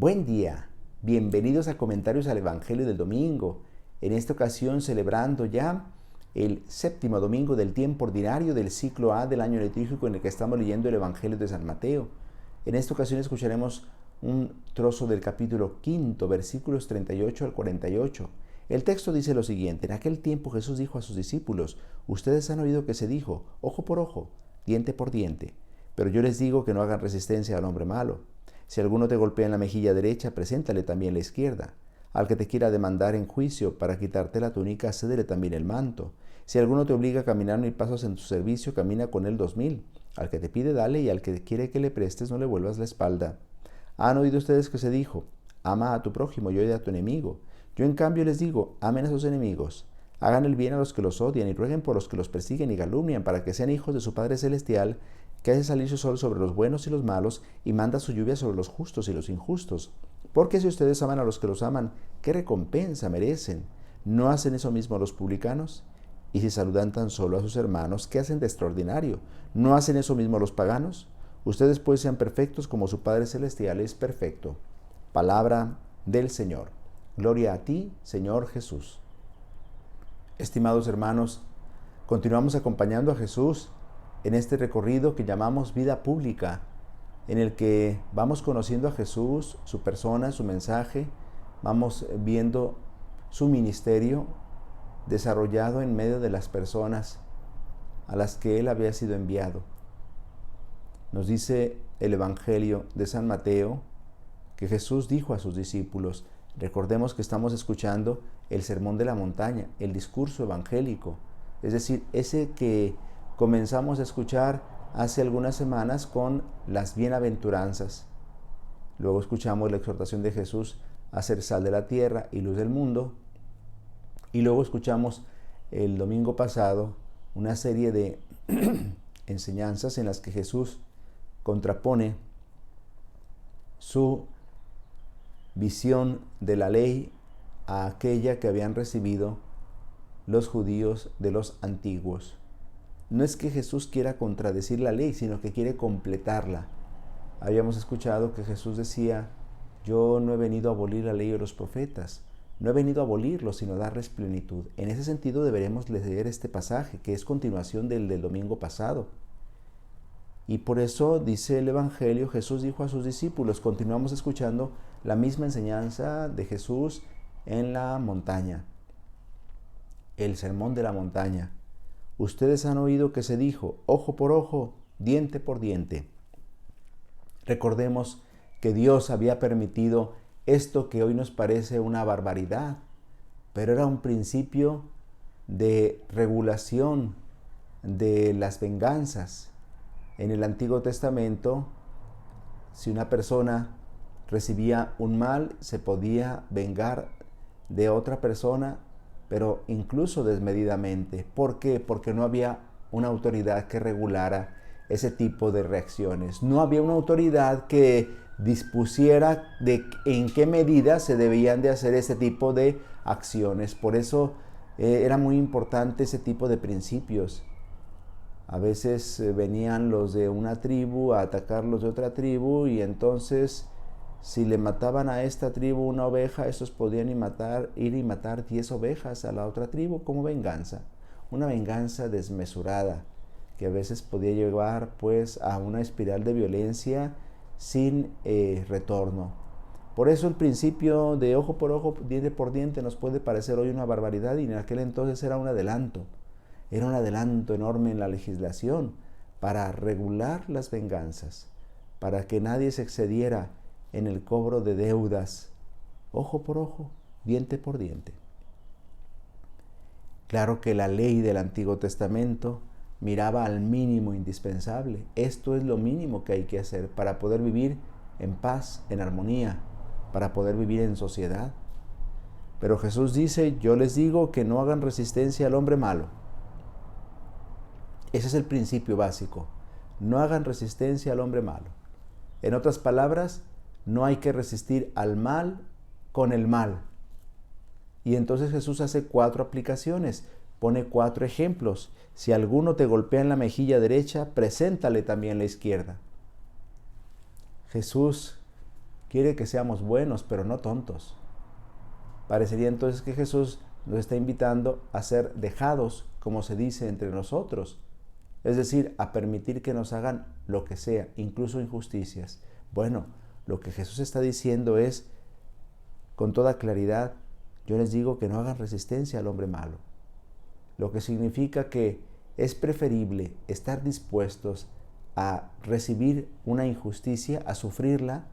Buen día, bienvenidos a Comentarios al Evangelio del Domingo. En esta ocasión celebrando ya el séptimo domingo del tiempo ordinario del ciclo A del año litúrgico en el que estamos leyendo el Evangelio de San Mateo. En esta ocasión escucharemos un trozo del capítulo quinto, versículos 38 al 48. El texto dice lo siguiente: en aquel tiempo Jesús dijo a sus discípulos: ustedes han oído que se dijo, ojo por ojo, diente por diente. Pero yo les digo que no hagan resistencia al hombre malo. Si alguno te golpea en la mejilla derecha, preséntale también la izquierda. Al que te quiera demandar en juicio para quitarte la túnica, cédele también el manto. Si alguno te obliga a caminar 1000 pasos en tu servicio, camina con él 2000. Al que te pide, dale, y al que quiere que le prestes, no le vuelvas la espalda. ¿Han oído ustedes que se dijo, ama a tu prójimo y odia a tu enemigo? Yo en cambio les digo, amen a sus enemigos. Hagan el bien a los que los odian y rueguen por los que los persiguen y calumnian, para que sean hijos de su Padre Celestial, que hace salir su sol sobre los buenos y los malos y manda su lluvia sobre los justos y los injustos. Porque si ustedes aman a los que los aman, ¿qué recompensa merecen? ¿No hacen eso mismo los publicanos? Y si saludan tan solo a sus hermanos, ¿qué hacen de extraordinario? ¿No hacen eso mismo los paganos? Ustedes pues sean perfectos como su Padre Celestial es perfecto. Palabra del Señor. Gloria a ti, Señor Jesús. Estimados hermanos, continuamos acompañando a Jesús en este recorrido que llamamos vida pública, en el que vamos conociendo a Jesús, su persona, su mensaje, vamos viendo su ministerio desarrollado en medio de las personas a las que Él había sido enviado. Nos dice el Evangelio de San Mateo que Jesús dijo a sus discípulos, recordemos que estamos escuchando el Sermón de la Montaña, el discurso evangélico, es decir, ese que comenzamos a escuchar hace algunas semanas con las bienaventuranzas. Luego escuchamos la exhortación de Jesús a ser sal de la tierra y luz del mundo. Y luego escuchamos el domingo pasado una serie de enseñanzas en las que Jesús contrapone su visión de la ley a aquella que habían recibido los judíos de los antiguos. No es que Jesús quiera contradecir la ley, sino que quiere completarla. Habíamos escuchado que Jesús decía, yo no he venido a abolir la ley de los profetas, no he venido a abolirlos, sino a darles plenitud. En ese sentido deberemos leer este pasaje, que es continuación del domingo pasado. Y por eso dice el Evangelio, Jesús dijo a sus discípulos, continuamos escuchando la misma enseñanza de Jesús en la montaña, el sermón de la montaña. Ustedes han oído que se dijo, ojo por ojo, diente por diente. Recordemos que Dios había permitido esto que hoy nos parece una barbaridad, pero era un principio de regulación de las venganzas. En el Antiguo Testamento, si una persona recibía un mal, se podía vengar de otra persona, pero incluso desmedidamente. ¿Por qué? Porque no había una autoridad que regulara ese tipo de reacciones. No había una autoridad que dispusiera de en qué medida se debían de hacer ese tipo de acciones. Por eso era muy importante ese tipo de principios. A veces venían los de una tribu a atacar los de otra tribu y entonces si le mataban a esta tribu una oveja, estos podían ir y matar 10 ovejas a la otra tribu como venganza. Una venganza desmesurada que a veces podía llevar pues a una espiral de violencia sin retorno. Por eso el principio de ojo por ojo, diente por diente nos puede parecer hoy una barbaridad y en aquel entonces era un adelanto. Era un adelanto enorme en la legislación para regular las venganzas, para que nadie se excediera en el cobro de deudas, ojo por ojo, diente por diente. Claro que la ley del Antiguo Testamento miraba al mínimo indispensable. Esto es lo mínimo que hay que hacer para poder vivir en paz, en armonía, para poder vivir en sociedad. Pero Jesús dice, yo les digo que no hagan resistencia al hombre malo. Ese es el principio básico. No hagan resistencia al hombre malo. En otras palabras, no hay que resistir al mal con el mal. Y entonces Jesús hace 4 aplicaciones, pone 4 ejemplos. Si alguno te golpea en la mejilla derecha, preséntale también la izquierda. Jesús quiere que seamos buenos, pero no tontos. Parecería entonces que Jesús nos está invitando a ser dejados, como se dice entre nosotros, es decir, a permitir que nos hagan lo que sea, incluso injusticias. Bueno, lo que Jesús está diciendo es, con toda claridad, yo les digo que no hagan resistencia al hombre malo. Lo que significa que es preferible estar dispuestos a recibir una injusticia, a sufrirla,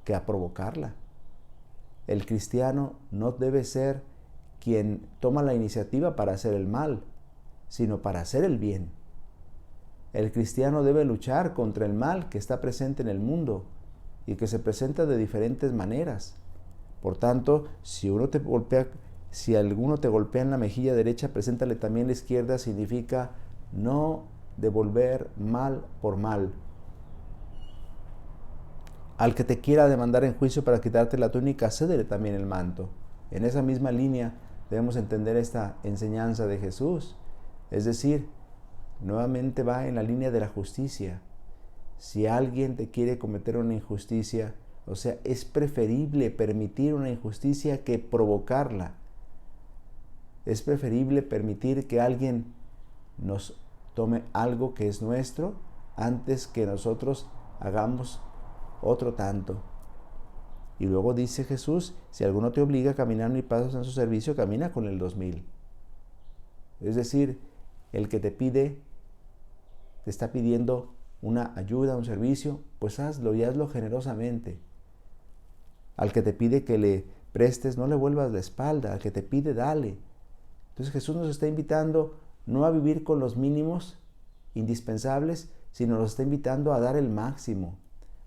que a provocarla. El cristiano no debe ser quien toma la iniciativa para hacer el mal, sino para hacer el bien. El cristiano debe luchar contra el mal que está presente en el mundo y que se presenta de diferentes maneras. Por tanto, si alguno te golpea en la mejilla derecha, preséntale también la izquierda, significa no devolver mal por mal. Al que te quiera demandar en juicio para quitarte la túnica, cédele también el manto. En esa misma línea debemos entender esta enseñanza de Jesús. Es decir, nuevamente va en la línea de la justicia. Si alguien te quiere cometer una injusticia, o sea, es preferible permitir una injusticia que provocarla. Es preferible permitir que alguien nos tome algo que es nuestro antes que nosotros hagamos otro tanto. Y luego dice Jesús, si alguno te obliga a caminar 1000 pasos en su servicio, camina con él 2000. Es decir, el que te está pidiendo una ayuda, un servicio, pues hazlo y hazlo generosamente. Al que te pide que le prestes, no le vuelvas la espalda. Al que te pide, dale. Entonces Jesús nos está invitando no a vivir con los mínimos indispensables, sino nos está invitando a dar el máximo,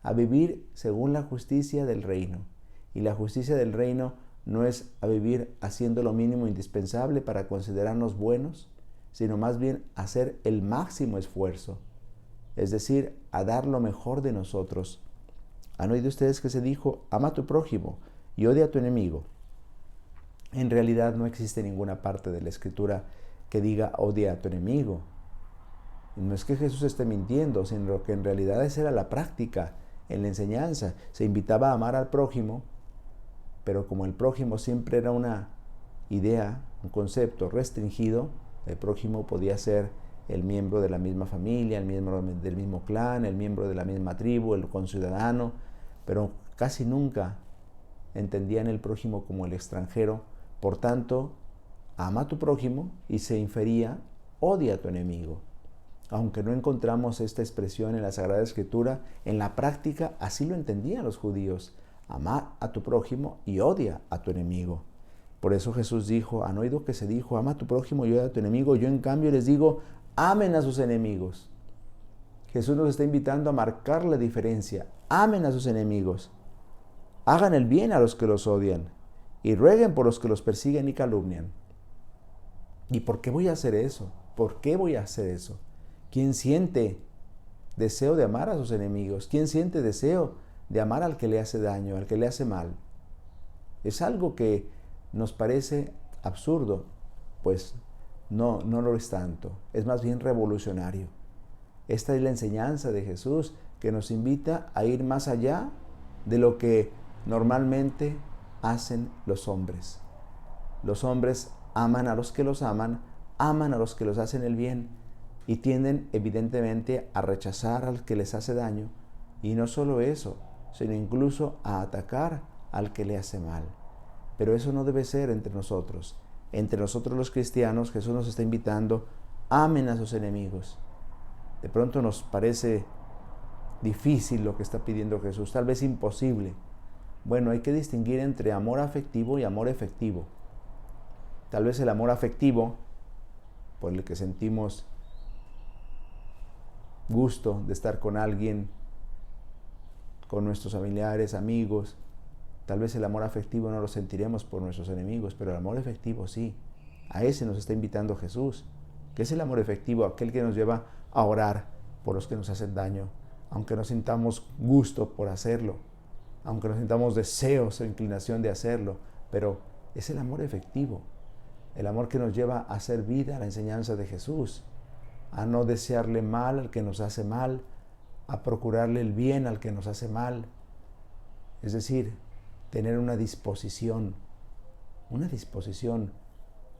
a vivir según la justicia del reino. Y la justicia del reino no es a vivir haciendo lo mínimo indispensable para considerarnos buenos, sino más bien hacer el máximo esfuerzo, es decir, a dar lo mejor de nosotros. ¿Han oído ustedes que se dijo, ama a tu prójimo y odia a tu enemigo? En realidad no existe ninguna parte de la Escritura que diga odia a tu enemigo. No es que Jesús esté mintiendo, sino que en realidad esa era la práctica en la enseñanza. Se invitaba a amar al prójimo, pero como el prójimo siempre era una idea, un concepto restringido, el prójimo podía ser el miembro de la misma familia, el miembro del mismo clan, el miembro de la misma tribu, el conciudadano, pero casi nunca entendían el prójimo como el extranjero. Por tanto, ama a tu prójimo y se infería, odia a tu enemigo. Aunque no encontramos esta expresión en la Sagrada Escritura, en la práctica así lo entendían los judíos. Ama a tu prójimo y odia a tu enemigo. Por eso Jesús dijo, han oído que se dijo, ama a tu prójimo y odia a tu enemigo. Yo en cambio les digo, amen a sus enemigos. Jesús nos está invitando a marcar la diferencia. Amen a sus enemigos. Hagan el bien a los que los odian y rueguen por los que los persiguen y calumnian. ¿Y por qué voy a hacer eso? ¿Por qué voy a hacer eso? ¿Quién siente deseo de amar a sus enemigos? ¿Quién siente deseo de amar al que le hace daño, al que le hace mal? Es algo que nos parece absurdo, pues no lo es tanto. Es más bien revolucionario. Esta es la enseñanza de Jesús que nos invita a ir más allá de lo que normalmente hacen los hombres. Los hombres aman a los que los aman a los que los hacen el bien y tienden evidentemente a rechazar al que les hace daño, y no solo eso, sino incluso a atacar al que le hace mal. Pero eso no debe ser entre nosotros. Entre nosotros los cristianos, Jesús nos está invitando, amen a sus enemigos. De pronto nos parece difícil lo que está pidiendo Jesús, tal vez imposible. Bueno, hay que distinguir entre amor afectivo y amor efectivo. Tal vez el amor afectivo, por el que sentimos gusto de estar con alguien, con nuestros familiares, amigos, tal vez el amor afectivo no lo sentiremos por nuestros enemigos, pero el amor efectivo sí. A ese nos está invitando Jesús. ¿Qué es el amor efectivo? Aquel que nos lleva a orar por los que nos hacen daño, aunque no sintamos gusto por hacerlo, aunque no sintamos deseos o inclinación de hacerlo, pero es el amor efectivo, el amor que nos lleva a hacer vida a la enseñanza de Jesús, a no desearle mal al que nos hace mal, a procurarle el bien al que nos hace mal. Es decir, tener una disposición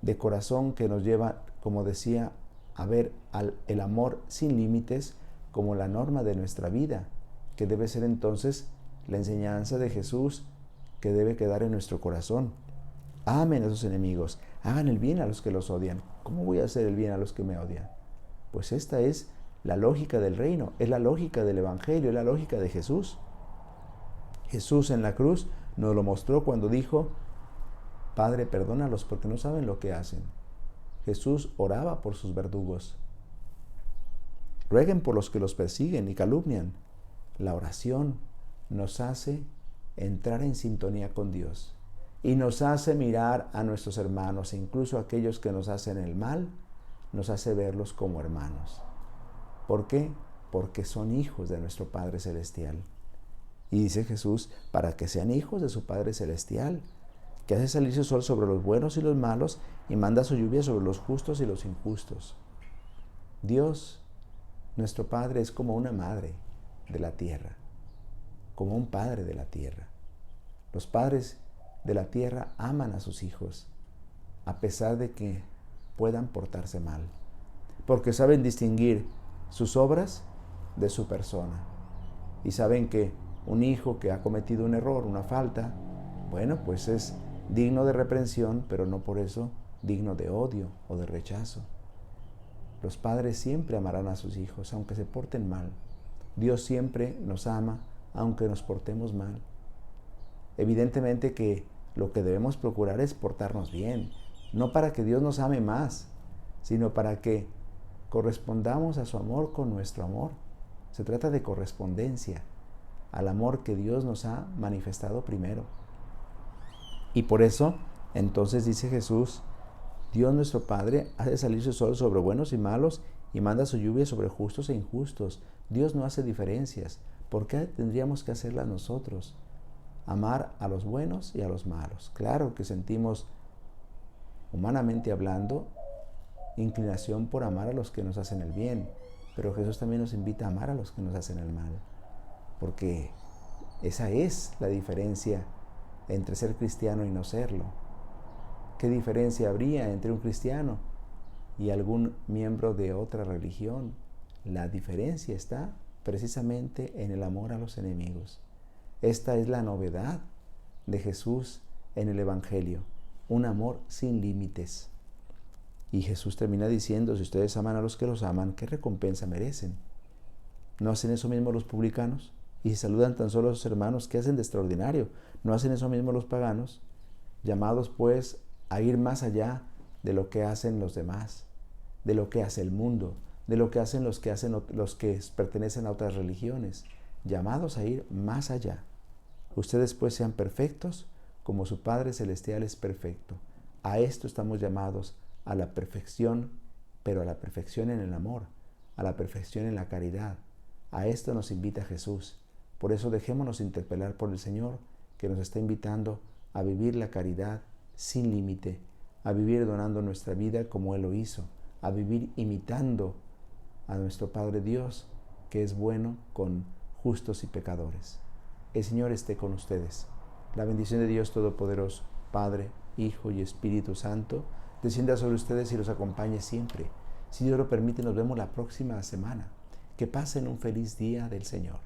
de corazón que nos lleva, como decía, a ver el amor sin límites como la norma de nuestra vida, que debe ser entonces la enseñanza de Jesús que debe quedar en nuestro corazón. Amen a sus enemigos, hagan el bien a los que los odian. ¿Cómo voy a hacer el bien a los que me odian? Pues esta es la lógica del reino, es la lógica del Evangelio, es la lógica de Jesús. Jesús en la cruz nos lo mostró cuando dijo: Padre, perdónalos porque no saben lo que hacen. Jesús oraba por sus verdugos. Rueguen por los que los persiguen y calumnian. La oración nos hace entrar en sintonía con Dios y nos hace mirar a nuestros hermanos, incluso a aquellos que nos hacen el mal, nos hace verlos como hermanos. ¿Por qué? Porque son hijos de nuestro Padre Celestial. Y dice Jesús, para que sean hijos de su Padre Celestial, que hace salir su sol sobre los buenos y los malos y manda su lluvia sobre los justos y los injustos. Dios, nuestro Padre, es como una madre de la tierra, como un padre de la tierra. Los padres de la tierra aman a sus hijos, a pesar de que puedan portarse mal, porque saben distinguir sus obras de su persona. Y saben que un hijo que ha cometido un error, una falta, bueno, pues es digno de reprensión, pero no por eso digno de odio o de rechazo. Los padres siempre amarán a sus hijos, aunque se porten mal. Dios siempre nos ama, aunque nos portemos mal. Evidentemente que lo que debemos procurar es portarnos bien, no para que Dios nos ame más, sino para que correspondamos a su amor con nuestro amor. Se trata de correspondencia al amor que Dios nos ha manifestado primero. Y por eso, entonces dice Jesús, Dios nuestro Padre hace salir su sol sobre buenos y malos y manda su lluvia sobre justos e injustos. Dios no hace diferencias. ¿Por qué tendríamos que hacerlas nosotros? Amar a los buenos y a los malos. Claro que sentimos, humanamente hablando, inclinación por amar a los que nos hacen el bien, pero Jesús también nos invita a amar a los que nos hacen el mal, porque esa es la diferencia entre ser cristiano y no serlo. ¿Qué diferencia habría entre un cristiano y algún miembro de otra religión? La diferencia está precisamente en el amor a los enemigos. Esta es la novedad de Jesús en el Evangelio, un amor sin límites. Y Jesús termina diciendo, si ustedes aman a los que los aman, ¿qué recompensa merecen? ¿No hacen eso mismo los publicanos? Y si saludan tan solo a sus hermanos, ¿qué hacen de extraordinario? ¿No hacen eso mismo los paganos? Llamados pues a ir más allá de lo que hacen los demás, de lo que hace el mundo, de lo que hacen los que pertenecen a otras religiones. Llamados a ir más allá. Ustedes pues sean perfectos como su Padre Celestial es perfecto. A esto estamos llamados, a la perfección, pero a la perfección en el amor, a la perfección en la caridad. A esto nos invita Jesús. Por eso dejémonos interpelar por el Señor, que nos está invitando a vivir la caridad sin límite, a vivir donando nuestra vida como Él lo hizo, a vivir imitando a nuestro Padre Dios, que es bueno con justos y pecadores. El Señor esté con ustedes. La bendición de Dios Todopoderoso, Padre, Hijo y Espíritu Santo, descienda sobre ustedes y los acompañe siempre. Si Dios lo permite, nos vemos la próxima semana. Que pasen un feliz día del Señor.